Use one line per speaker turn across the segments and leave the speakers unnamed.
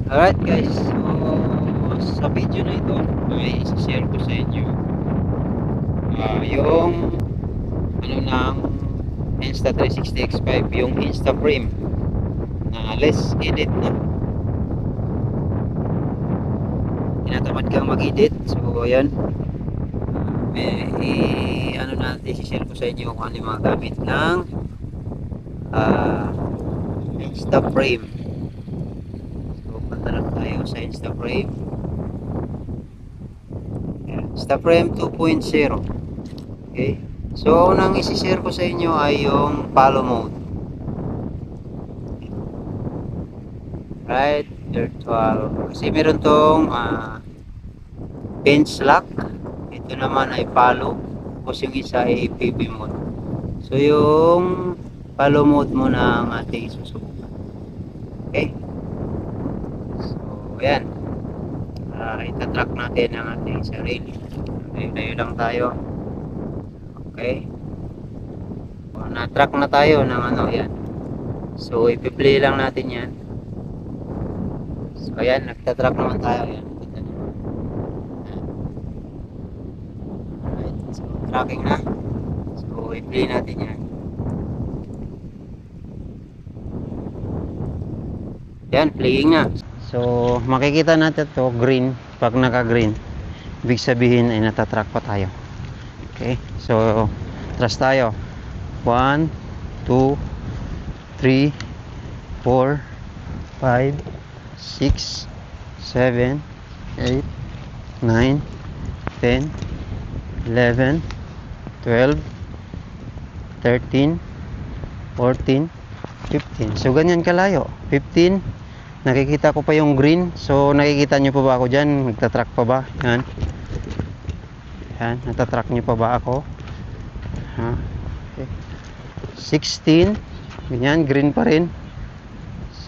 Alright guys, so sa video na ito ay share ko sa inyo yung ng Insta360 X5, yung Insta Frame na less edit na. Tinatamad kang mag-edit, so ayan, share ko sa inyo kung ano yung mga gamit ng Insta Frame. So punta lang tayo sa Insta Frame. Insta Frame 2.0. Okay. So, unang isi-share ko sa inyo ay yung follow mode. Right, virtual. Kasi meron tong bench lock. Ito naman ay follow. Tapos yung isa ay PB mode. So, yung follow mode muna ang ating susubukan. Okay. So, ayan. Itatrack natin ang ating sarili. Layo lang tayo. Okay. Na-track na tayo ng yan. So, ipi-play lang natin yan. So, ayan, nagtatrack naman tayo. Ayan. Alright, so, tracking na. So, i-play natin yan. Yan, playing na. So, makikita natin to green. Pag naka-green, ibig sabihin ay natatrack pa tayo. Okay, so, trust tayo. 1, 2, 3, 4, 5, 6, 7, 8, 9, 10, 11, 12, 13, 14, 15. So ganyan kalayo. 15. Nakikita ko pa yung green. So nakikita nyo pa ba ako dyan? Nagtatrack pa ba? Yan. Yan. Natatrack nyo pa ba ako? Ha? Okay. 16. Ganyan. Green pa rin.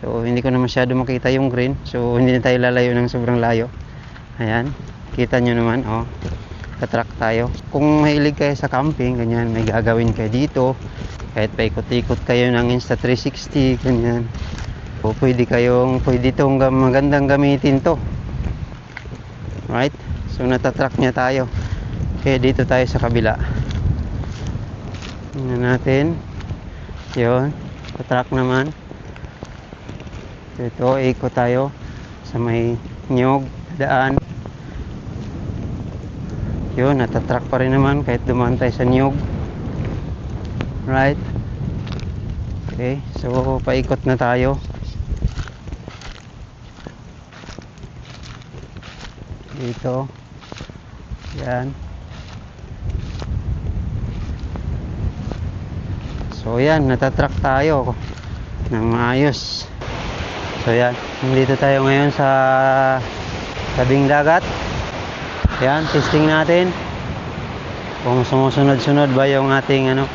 So hindi ko na masyado makita yung green. So hindi na tayo lalayo ng sobrang layo. Ayan. Kita nyo naman. Oh. Tatrack tayo. Kung mahilig kayo sa camping, ganyan. May gagawin kayo dito. Kahit paikot-ikot kayo ng Insta360. Ganyan. O pwede itong magandang gamitin to. Right? So natatrack niya tayo. Okay, dito tayo sa kabila. Tingnan natin. Yun. Tatrack naman. Ito, ikot tayo sa may nyog, daan. Yun, natatrack pa rin naman kahit dumaan tayo sa nyog. Right? Okay, so paikot na tayo. Dito. Yan. So yan, natatrack tayo ng maayos. So yan, dito tayo ngayon sa tabing dagat. Yan, testing natin kung sumusunod-sunod ba yung ating ang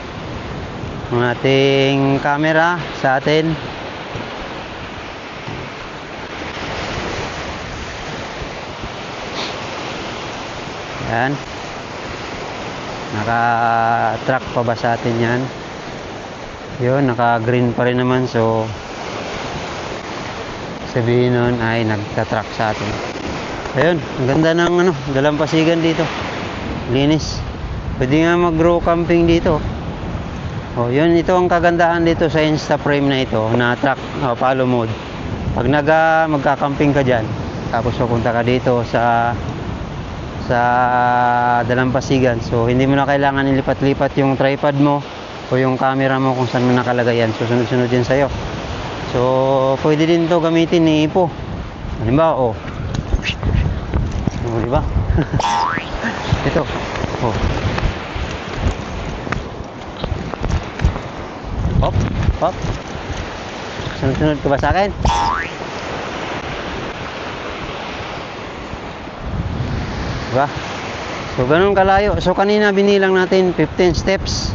ating camera sa atin. Yan. Naka-track pa ba sa atin yan? Yun, naka-green pa rin naman. So, sabihin nun ay nagta-track sa atin. Ayun, ang ganda ng dalampasigan dito. Linis. Pwede nga mag-grow camping dito. Oh, yun, ito ang kagandahan dito sa Insta Frame na ito, na track, follow mode. Pag magka-camping ka dyan, tapos pupunta ka dito sa dalampasigan. So, hindi mo na kailangan ilipat-lipat yung tripod mo o yung camera mo kung saan mo nakalagay yan. So, sunod-sunod yan sa'yo. So, pwede din to gamitin ni Ipo. Halimbawa, diba? Ito. Oh. Hop, hop. Sunod-sunod ka ba sa akin? Diba? So, ganun kalayo. So, kanina binilang natin 15 steps.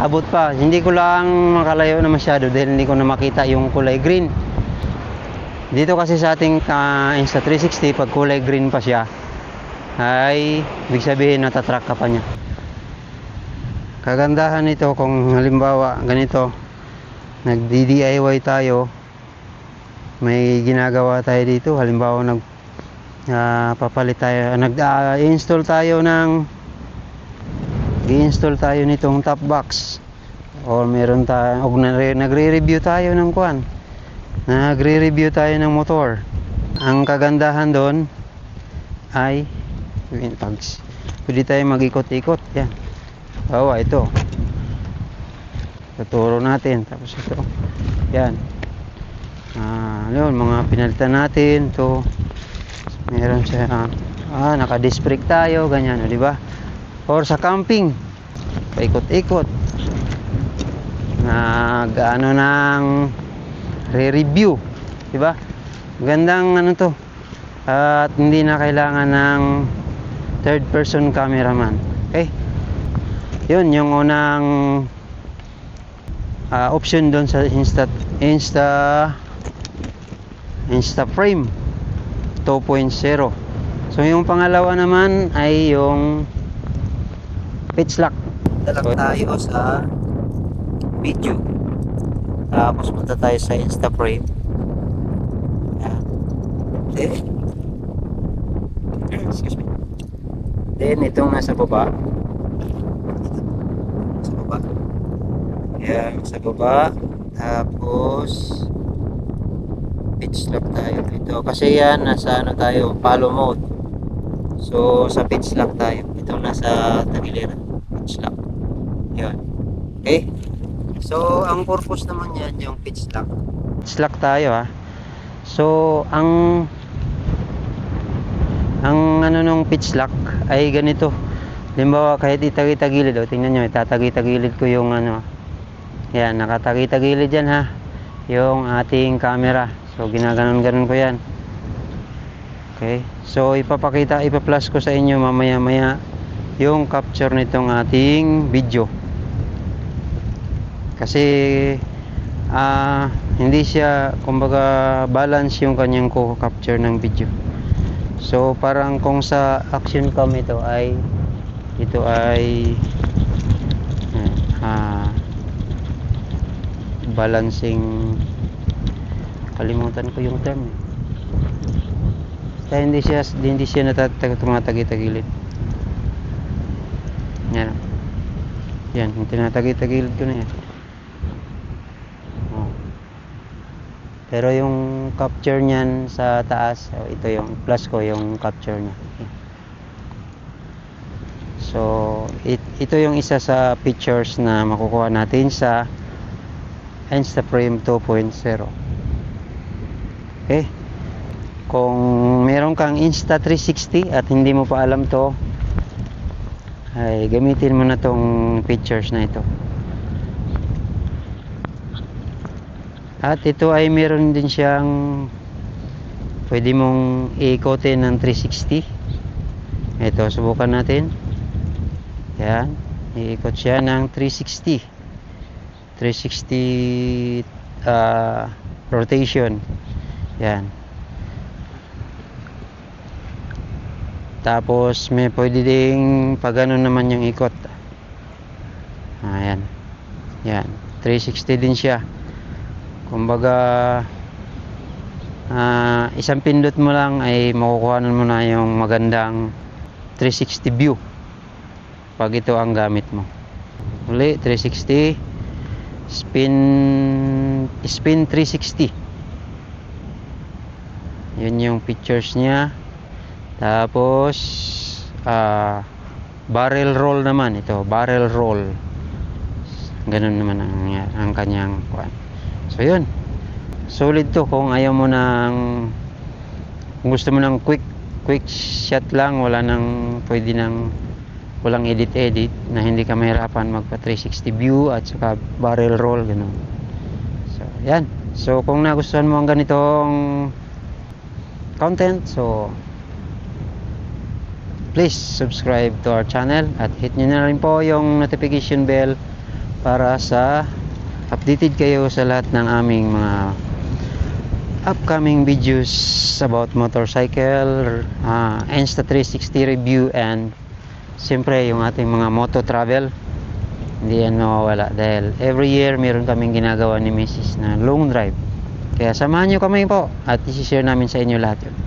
Abot pa. Hindi ko lang makalayo na masyado dahil hindi ko na makita yung kulay green. Dito kasi sa ating Insta360, pag kulay green pa siya, ay ibig sabihin natatrack ka pa niya. Kagandahan nito kung halimbawa ganito, nagdi-DIY tayo, may ginagawa tayo dito. Halimbawa papalit tayo, i-install tayo nitong top box, or meron tayo, o nagre-review tayo ng nagre-review tayo ng motor. Ang kagandahan doon ay pwede tayo mag-ikot-ikot. Yan. Ito tuturo natin. Tapos ito, yan. Yun, mga pinalitan natin to. Meron siya naka-disc brake tayo, ganyan, di ba? Or sa camping, paikot-ikot, ng re-review, di ba? Gandang to. At hindi na kailangan ng third person cameraman. Okay? Yun yung unang option doon sa Insta Frame 2.0. So yung pangalawa naman ay yung pitch lock. Dalag tayo sa video. Tapos punta tayo sa Insta Frame. Excuse me. Then itong nasa baba. Yan, sa baba. Tapos pitch lock tayo dito. Kasi yan, nasa tayo, follow mode. So, sa pitch lock tayo. Itong nasa tagiliran. Pitch lock. Yan. Okay? So, ang purpose naman yan, yung pitch lock. Pitch lock tayo So, ang nung pitch lock ay ganito. Halimbawa, kahit itagi-tagilid, tingnan nyo, itatagi-tagilid ko yung yan, nakatagi-tagilid yan yung ating camera. So, ginaganon-ganon ko yan. Okay. So, ipa-plus ko sa inyo mamaya-maya yung capture nitong ating video. Kasi, hindi siya, kumbaga, balance yung kanyang capture ng video. So, parang kung sa action cam ito ay balancing, kalimutan ko yung term. Kaya hindi siya tumatagi-tagilid. Yan. Yan, yung tinatagi-tagilid ko na yan. Pero yung capture niyan sa taas, ito yung plus ko, yung capture niya. So, ito yung isa sa pictures na makukuha natin sa Instaframe 2.0. Okay? Kung meron kang Insta360 at hindi mo pa alam to, ay gamitin mo na tong pictures na ito. At ito ay meron din siyang pwede mong iikotin ng 360. Ito, subukan natin. Yan, iikot siya ng 360 rotation. Yan. Tapos may pwede ding pag ganun naman yung ikot. Ayan. Yan, 360 din siya. Kumbaga isang pindot mo lang ay makukuha mo na yung magandang 360 view pag ito ang gamit mo. Uli, 360 spin 360. Yun yung pictures niya. Tapos barrel roll naman ito, barrel roll. Ganun naman ang kanyang kuan. So yun, solid to kung ayaw mo kung gusto mo ng quick shot lang, walang edit na hindi ka mahirapan magpa 360 view at saka barrel roll, ganun. So yan, so kung nagustuhan mo ang ganitong content, so please subscribe to our channel at hit nyo na rin po yung notification bell para sa updated kayo sa lahat ng aming mga upcoming videos about motorcycle, Insta360 review, and siyempre yung ating mga moto travel. Hindi yan mawawala dahil every year meron kaming ginagawa ni Mrs. na long drive. Kaya samahan nyo kami po at isi-share namin sa inyo lahat yun.